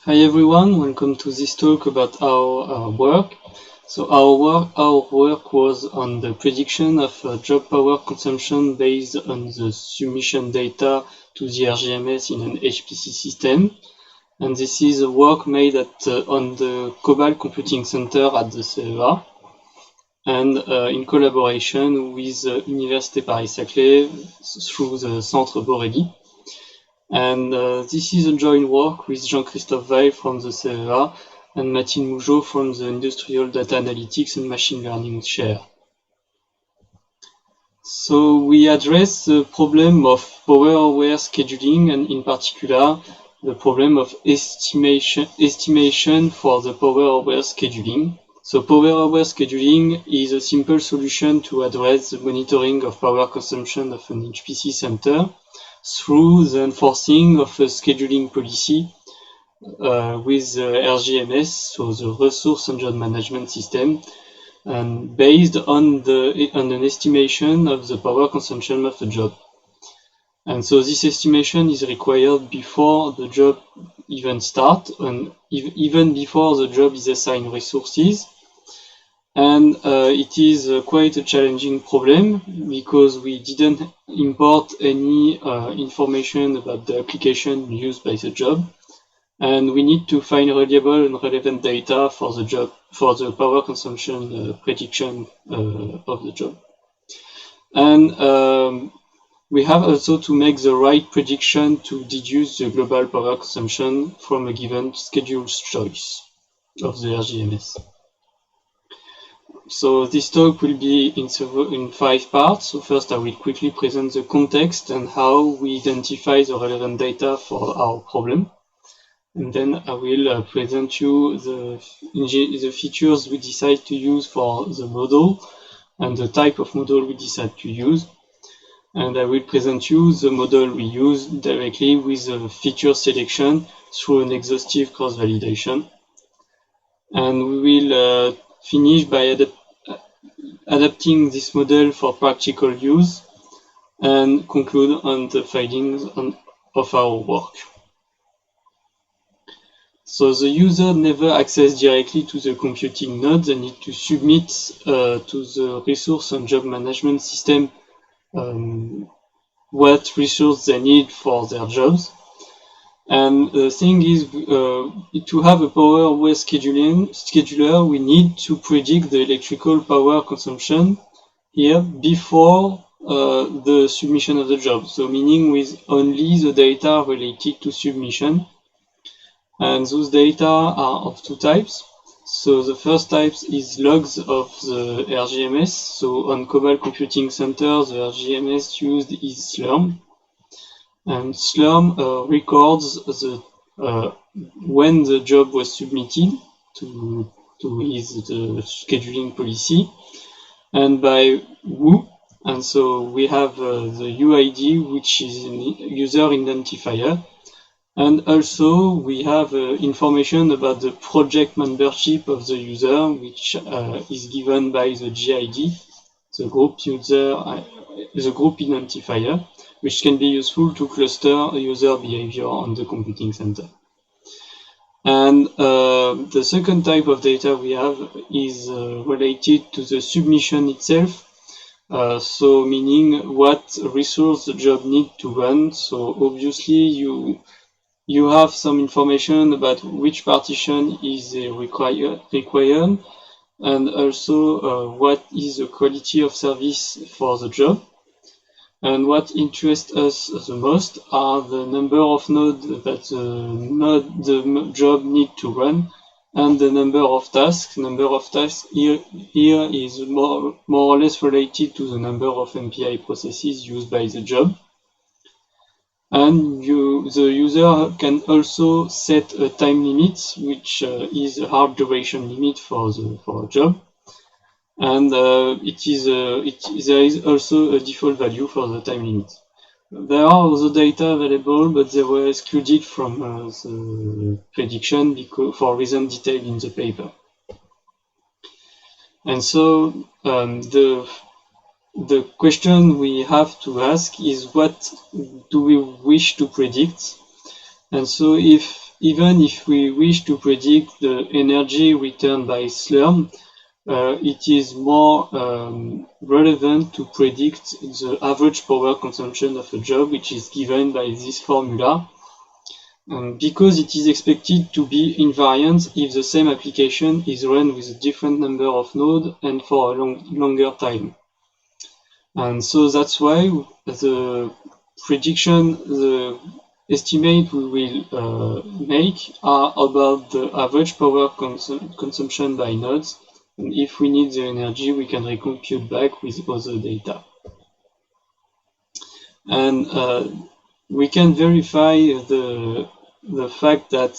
Hi everyone, welcome to this talk about our work. So our work was on the prediction of job power consumption based on the submission data to the RGMS in an HPC system. And this is a work made on the Cobalt Computing Center at the CEA and in collaboration with Université Paris-Saclay through the Centre Borelli. And this is a joint work with Jean-Christophe Weil from the CEA and Mathilde Mougeot from the Industrial Data Analytics and Machine Learning Chair. So we address the problem of power-aware scheduling and in particular the problem of estimation for the power-aware scheduling. So power-aware scheduling is a simple solution to address the monitoring of power consumption of an HPC center through the enforcing of a scheduling policy with the RGMS, so the Resource and Job Management System, and based on an estimation of the power consumption of the job. And so this estimation is required before the job even starts, and even before the job is assigned resources. And it is quite a challenging problem because we didn't import any information about the application used by the job. And we need to find reliable and relevant data for the job, for the power consumption prediction of the job. And we have also to make the right prediction to deduce the global power consumption from a given schedule choice of the RGMS. So this talk will be in 5 parts. So first I will quickly present the context and how we identify the relevant data for our problem. And then I will present you the features we decide to use for the model and the type of model we decide to use. And I will present you the model we use directly with the feature selection through an exhaustive cross-validation. And we will finish by adapting this model for practical use and conclude on the findings of our work. So the user never access directly to the computing node. They need to submit to the Resource and Job Management System what resource they need for their jobs. And the thing is, to have a power-aware scheduler, we need to predict the electrical power consumption here before the submission of the job. So meaning with only the data related to submission. And those data are of 2 types. So the first type is logs of the RGMS. So on Cobalt Computing Center, the RGMS used is Slurm. And Slurm records when the job was submitted to the scheduling policy and by who. And so we have the UID, which is a user identifier. And also we have information about the project membership of the user, which is given by the GID, the group identifier, which can be useful to cluster user behavior on the computing center. And the second type of data we have is related to the submission itself. So meaning what resource the job need to run. So obviously you have some information about which partition is required, and also what is the quality of service for the job. And what interests us the most are the number of nodes that the job need to run and the number of tasks. Number of tasks here is more or less related to the number of MPI processes used by the job. And the user can also set a time limit, which is a hard duration limit for a job. And there is also a default value for the time limit. There are other data available, but they were excluded from the prediction for reasons detailed in the paper. And so the question we have to ask is what do we wish to predict? And so if even if we wish to predict the energy returned by Slurm, it is more relevant to predict the average power consumption of a job, which is given by this formula, because it is expected to be invariant if the same application is run with a different number of nodes and for a longer time. And so that's why the prediction, the estimate we will make are about the average power consumption by nodes. And if we need the energy, we can recompute back with other data. And we can verify the fact that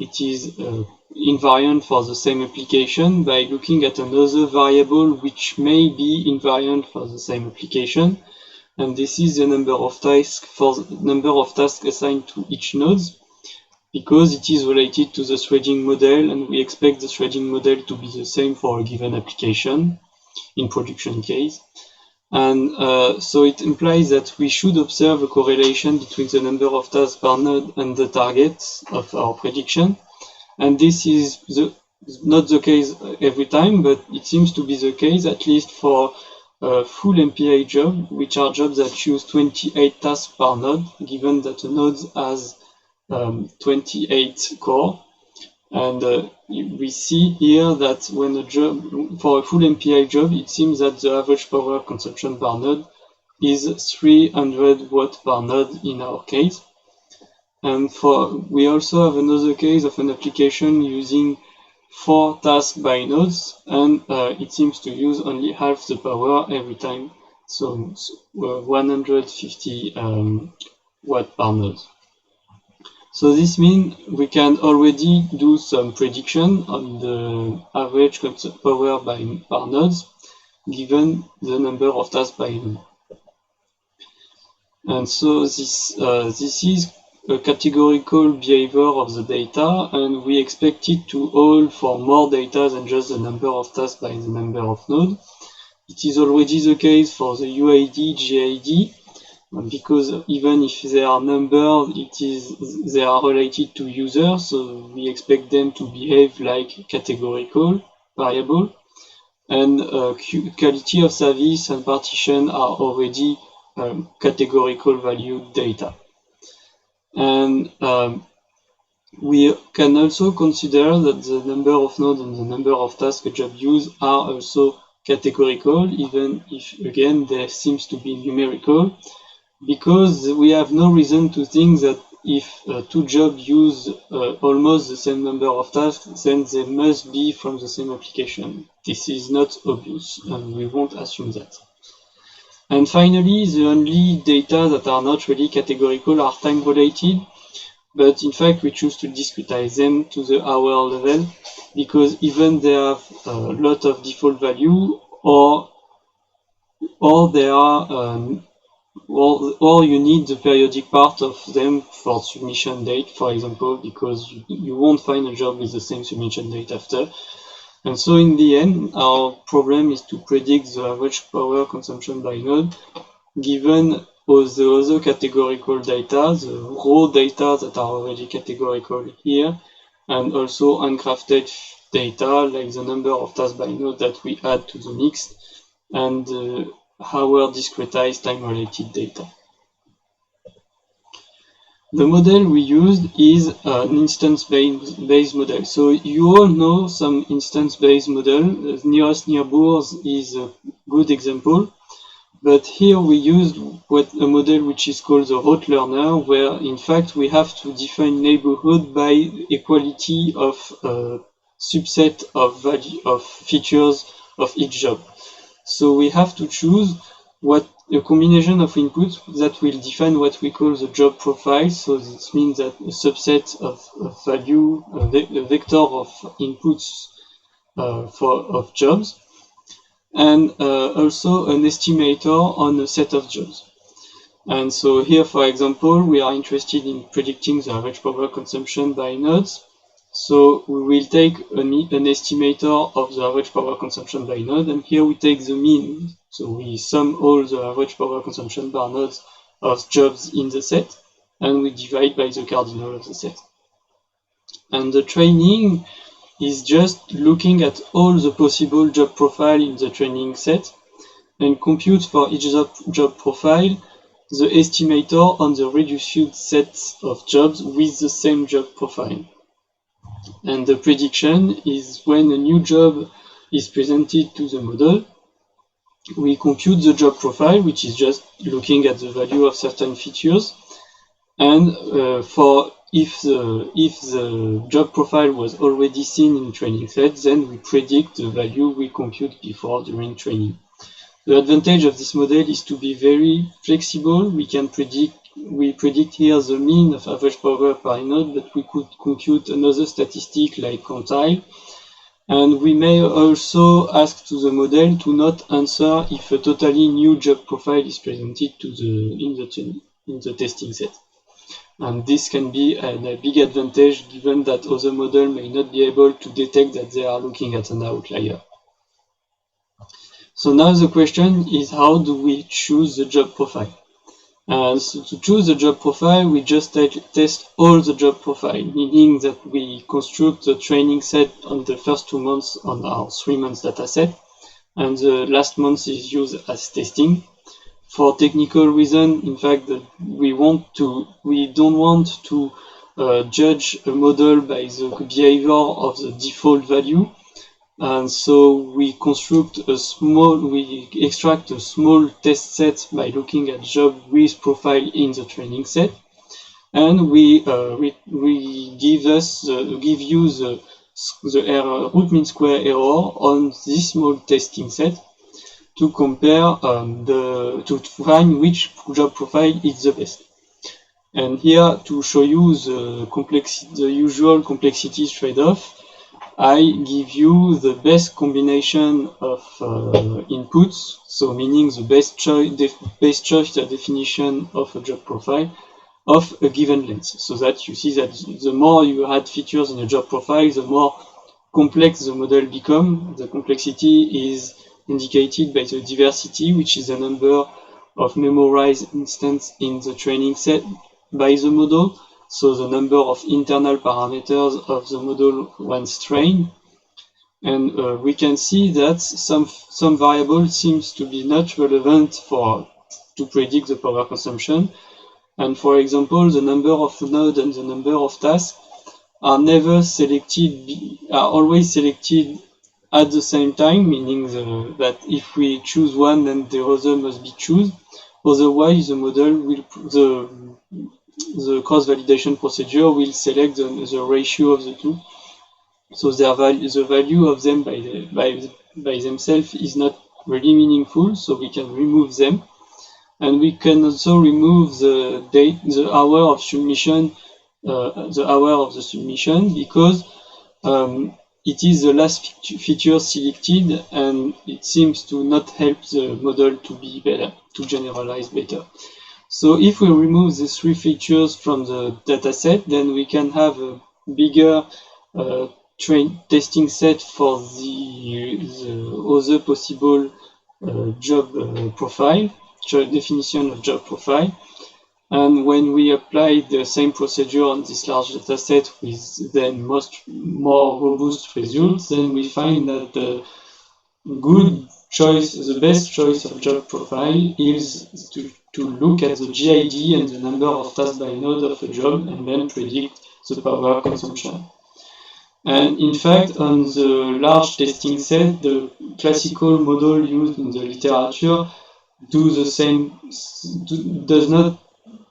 it is invariant for the same application by looking at another variable which may be invariant for the same application. And this is the number of tasks assigned to each node, because it is related to the threading model, and we expect the threading model to be the same for a given application in production case. And so it implies that we should observe a correlation between the number of tasks per node and the target of our prediction. And this is not the case every time, but it seems to be the case at least for full MPI jobs, which are jobs that use 28 tasks per node, given that a node has 28 core. And we see here that when a job, for a full MPI job, it seems that the average power consumption per node is 300 watts per node in our case. And we also have another case of an application using 4 tasks by nodes, and it seems to use only half the power every time, so 150 watt per node. So this means we can already do some prediction on the average power per nodes, given the number of tasks by node. And so this is a categorical behavior of the data, and we expect it to hold for more data than just the number of tasks by the number of nodes. It is already the case for the UID, GID, because even if they are numbered, they are related to users, so we expect them to behave like categorical variable. And quality of service and partition are already categorical valued data. And we can also consider that the number of nodes and the number of tasks a job use are also categorical, even if, again, there seems to be numerical, because we have no reason to think that if two jobs use almost the same number of tasks, then they must be from the same application. This is not obvious, and we won't assume that. And finally, the only data that are not really categorical are time-related, but in fact we choose to discretize them to the hour level, because even they have a lot of default value, or they are or you need the periodic part of them for submission date, for example, because you won't find a job with the same submission date after. And so in the end, our problem is to predict the average power consumption by node, given all the other categorical data, the raw data that are already categorical here, and also uncrafted data, like the number of tasks by node that we add to the mix, and our discretized time-related data. The model we used is an instance-based model. So you all know some instance-based model. Nearest neighbors is a good example. But here we used a model which is called the rote learner, where in fact we have to define neighborhood by equality of subset of features of each job. So we have to choose a combination of inputs that will define what we call the job profile. So this means that a subset of value, a vector of inputs of jobs, and also an estimator on a set of jobs. And so here, for example, we are interested in predicting the average power consumption by nodes. So we will take an estimator of the average power consumption by node, and here we take the mean. So we sum all the average power consumption per nodes of jobs in the set, and we divide by the cardinal of the set. And the training is just looking at all the possible job profile in the training set and compute for each job profile the estimator on the reduced set of jobs with the same job profile. And the prediction is when a new job is presented to the model, we compute the job profile, which is just looking at the value of certain features. And for if the job profile was already seen in training set, then we predict the value we compute before during training. The advantage of this model is to be very flexible. We predict here the mean of average power per node, but we could compute another statistic like quantile. And we may also ask to the model to not answer if a totally new job profile is presented in the testing set. And this can be a big advantage given that other models may not be able to detect that they are looking at an outlier. So now the question is, how do we choose the job profile? So to choose the job profile, we just test all the job profile, meaning that we construct the training set on the first 2 months on our 3 months data set, and the last month is used as testing. For technical reason, in fact, we don't want to judge a model by the behavior of the default value. And so we extract a small test set by looking at job with profile in the training set, and we give you the error, root mean square error on this small testing set to compare to find which job profile is the best. And here to show you the usual complexity trade-off, I give you the best combination of inputs, so meaning the best choice definition of a job profile of a given length, so that you see that the more you add features in a job profile, the more complex the model becomes. The complexity is indicated by the diversity, which is the number of memorized instances in the training set by the model. So the number of internal parameters of the model once trained. And we can see that some variable seems to be not relevant to predict the power consumption. And for example, the number of nodes and the number of tasks are always selected at the same time, meaning that if we choose one, then the other must be chosen. Otherwise, the model the cross-validation procedure will select the ratio of the two. So the value of them by themselves is not really meaningful, so we can remove them. And we can also remove the hour of submission, because it is the last feature selected, and it seems to not help the model to be better, to generalize better. So if we remove these 3 features from the dataset, then we can have a bigger testing set for the other possible job profile, definition of job profile. And when we apply the same procedure on this large dataset with then more robust results, then we find that the best choice of job profile is to look at the GID and the number of tasks by node of a job and then predict the power consumption. And in fact, on the large testing set, the classical model used in the literature does not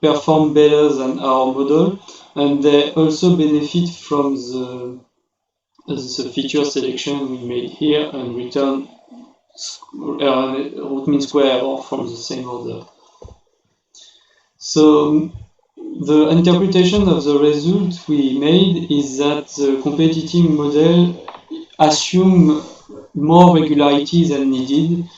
perform better than our model, and they also benefit from the feature selection we made here and return root mean square error from the same order. So the interpretation of the result we made is that the competitive model assumes more regularity than needed.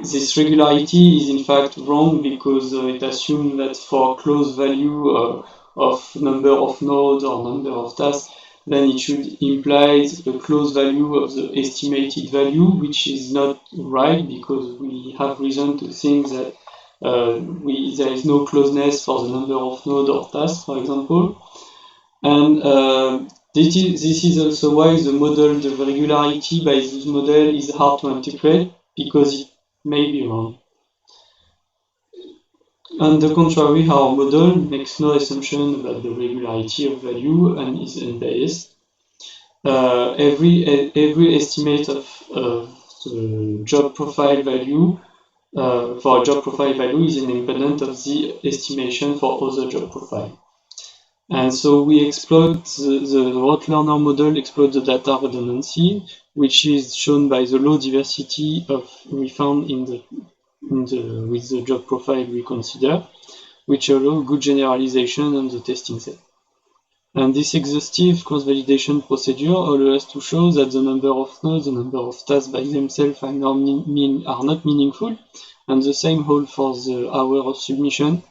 This regularity is in fact wrong because it assumes that for close value of number of nodes or number of tasks, then it should imply the close value of the estimated value, which is not right because we have reason to think that there is no closeness for the number of nodes or tasks, for example. And this is also why the model, the regularity by this model is hard to interpret, because it may be wrong. On the contrary, our model makes no assumption about the regularity of value and is unbiased. Every estimate of the job profile value for a job profile value is independent of the estimation for other job profile. And so we exploit the rote learner model exploits the data redundancy, which is shown by the low diversity we found with the job profile we consider, which allow good generalization on the testing set. And this exhaustive cross-validation procedure allows us to show that the number of nodes, the number of tasks by themselves are not meaningful, and the same holds for the hour of submission.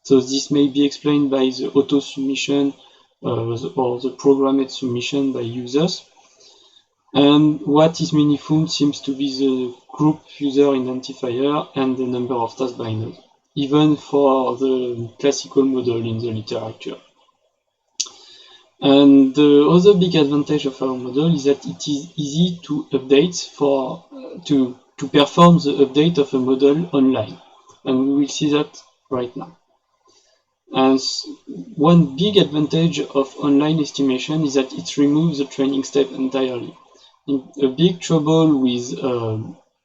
So this may be explained by the auto-submission or the programmed submission by users. And what is meaningful seems to be the group user identifier and the number of tasks by node, even for the classical model in the literature. And the other big advantage of our model is that it is easy to update to perform the update of a model online. And we will see that right now. And one big advantage of online estimation is that it removes the training step entirely. A big trouble with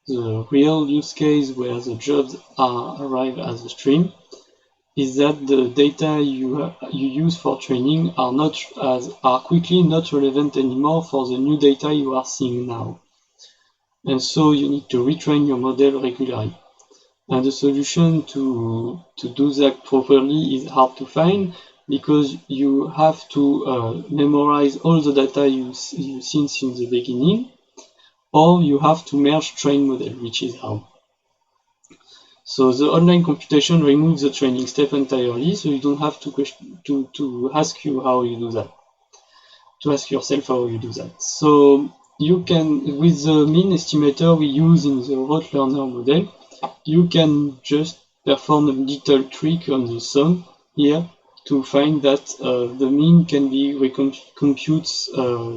the real use case where the jobs arrive as a stream is that the data you use for training are quickly not relevant anymore for the new data you are seeing now. And so you need to retrain your model regularly. And the solution to do that properly is hard to find, because you have to memorize all the data you've seen since the beginning, or you have to merge train model, which is hard. So the online computation removes the training step entirely, so you don't have to ask you how you do that, to ask yourself how you do that. So you can, with the mean estimator we use in the rote learner model, you can just perform a little trick on the sum here to find that the mean can be computed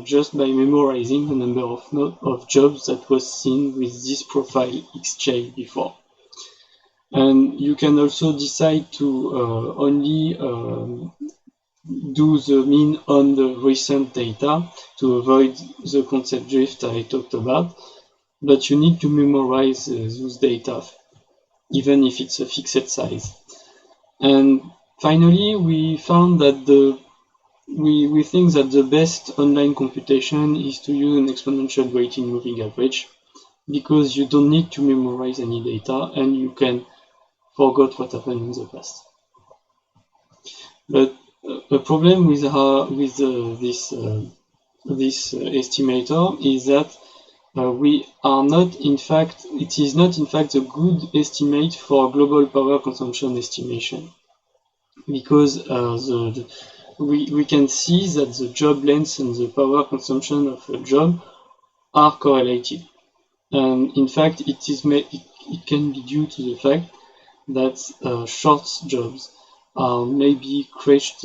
just by memorizing the number of jobs that was seen with this profile xj before. And you can also decide to only do the mean on the recent data to avoid the concept drift I talked about, but you need to memorize those data, even if it's a fixed size. And finally, we found that we think that the best online computation is to use an exponential weighted moving average, because you don't need to memorize any data and you can forget what happened in the past. But a problem with this estimator is that it is not in fact a good estimate for global power consumption estimation, because we can see that the job length and the power consumption of a job are correlated. And in fact, it can be due to the fact that short jobs are maybe crashed,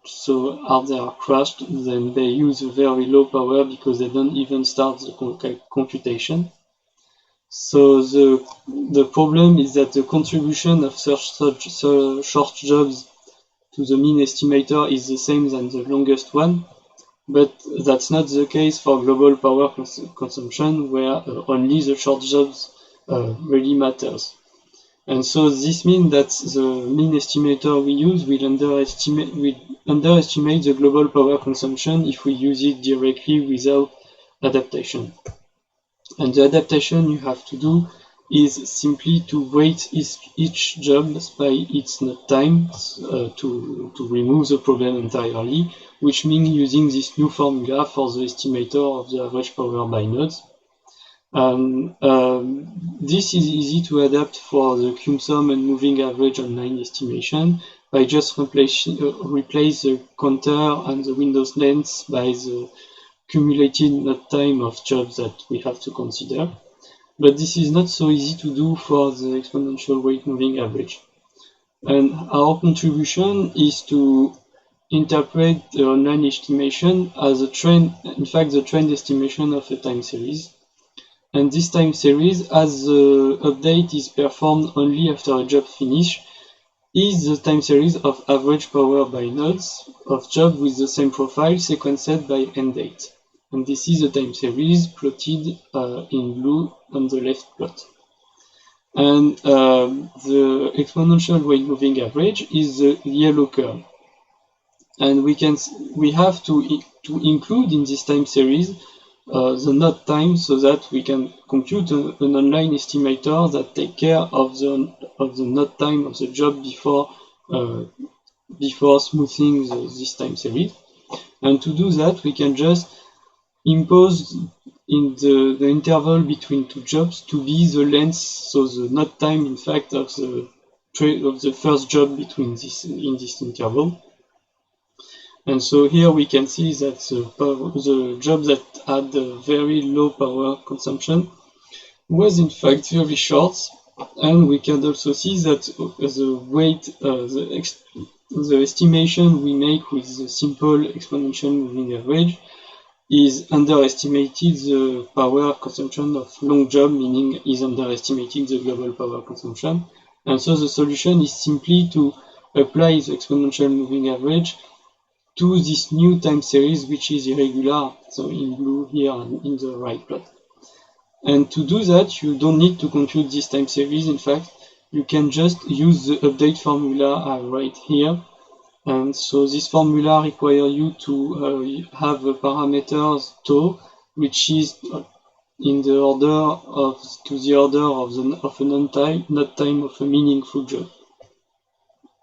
so they are crashed, then they use a very low power because they don't even start the computation. So the problem is that the contribution of such short jobs to the mean estimator is the same as the longest one, but that's not the case for global power consumption, where only the short jobs really matters. And so this means that the mean estimator we use will underestimate the global power consumption if we use it directly without adaptation. And the adaptation you have to do is simply to weight each job by its node time to remove the problem entirely, which means using this new formula for the estimator of the average power by nodes. This is easy to adapt for the CumSum and moving average online estimation by just replace the counter and the Windows length by the cumulated node time of jobs that we have to consider. But this is not so easy to do for the exponential weight moving average. And our contribution is to interpret the online estimation as a trend, in fact the trend estimation of a time series. And this time series, as the update is performed only after a job finish, is the time series of average power by nodes of job with the same profile sequenced by end date. And this is the time series plotted in blue on the left plot. And the exponential weight moving average is the yellow curve. And we have to include in this time series the node time so that we can compute an online estimator that take care of the node time of the job before smoothing this time series. And to do that, we can just impose in the interval between two jobs to be the length, so the node time, in fact, of the first job between in this interval. And so here we can see that the job that had a very low power consumption was in fact very short, and we can also see that the weight, the estimation we make with the simple exponential moving average is underestimated the power consumption of long job, meaning is underestimating the global power consumption. And so the solution is simply to apply the exponential moving average to this new time series, which is irregular, so in blue here and in the right plot. And to do that, you don't need to compute this time series. In fact, you can just use the update formula I write here. And so this formula requires you to have a parameters tau, which is in the order of a node time of a meaningful job.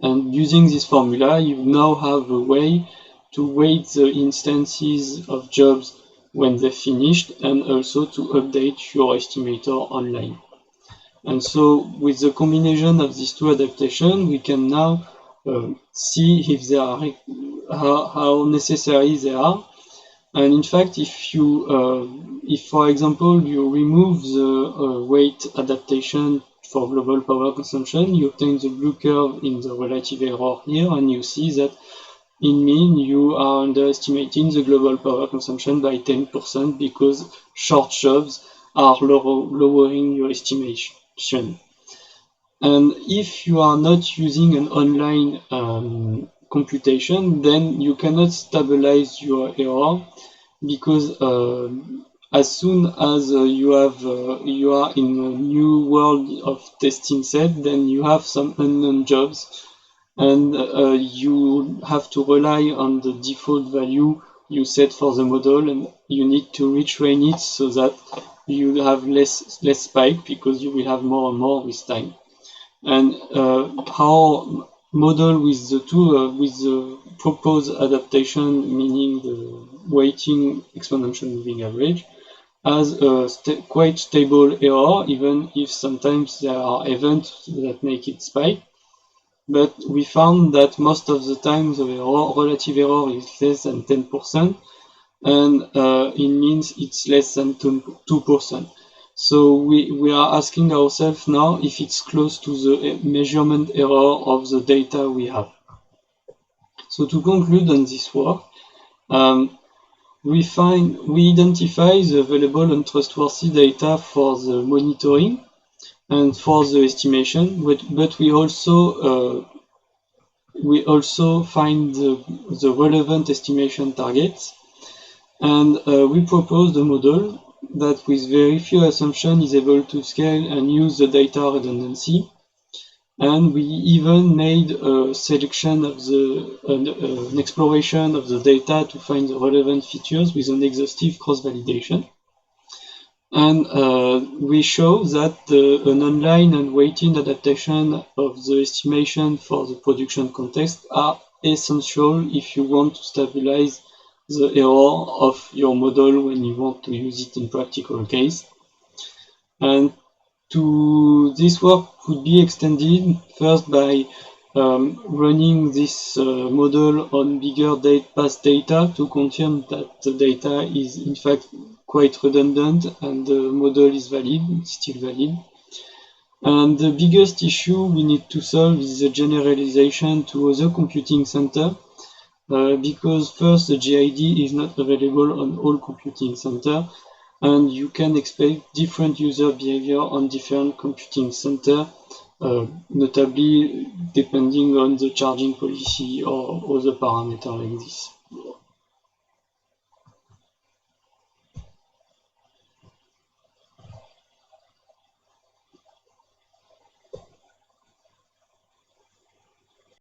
And using this formula, you now have a way to weight the instances of jobs when they're finished, and also to update your estimator online. And so with the combination of these two adaptations, we can now see if they are how necessary they are. And in fact, if for example you remove the weight adaptation for global power consumption, you obtain the blue curve in the relative error here, and you see that in mean you are underestimating the global power consumption by 10% because short jobs are lowering your estimation. And if you are not using an online computation, then you cannot stabilize your error, because as soon as you are in a new world of testing set, then you have some unknown jobs, and you have to rely on the default value you set for the model, and you need to retrain it so that you have less spike, because you will have more and more with time. And our model with the proposed adaptation, meaning the weighting exponential moving average, has a quite stable error, even if sometimes there are events that make it spike. But we found that most of the time the relative error is less than 10%, and it means it's less than 2%. So we are asking ourselves now if it's close to the measurement error of the data we have. So to conclude on this work, we identify the available and trustworthy data for the monitoring and for the estimation, but we also find the relevant estimation targets, and we propose a model that with very few assumptions is able to scale and use the data redundancy. And we even made a selection of an exploration of the data to find the relevant features with an exhaustive cross-validation. And we show that an online and weighted adaptation of the estimation for the production context are essential if you want to stabilize the error of your model when you want to use it in practical case. And this work could be extended first by running this model on bigger past data to confirm that the data is in fact quite redundant and the model is still valid. And the biggest issue we need to solve is the generalization to other computing center. because first, the GID is not available on all computing centers, and you can expect different user behavior on different computing centers, notably depending on the charging policy or other parameters like this.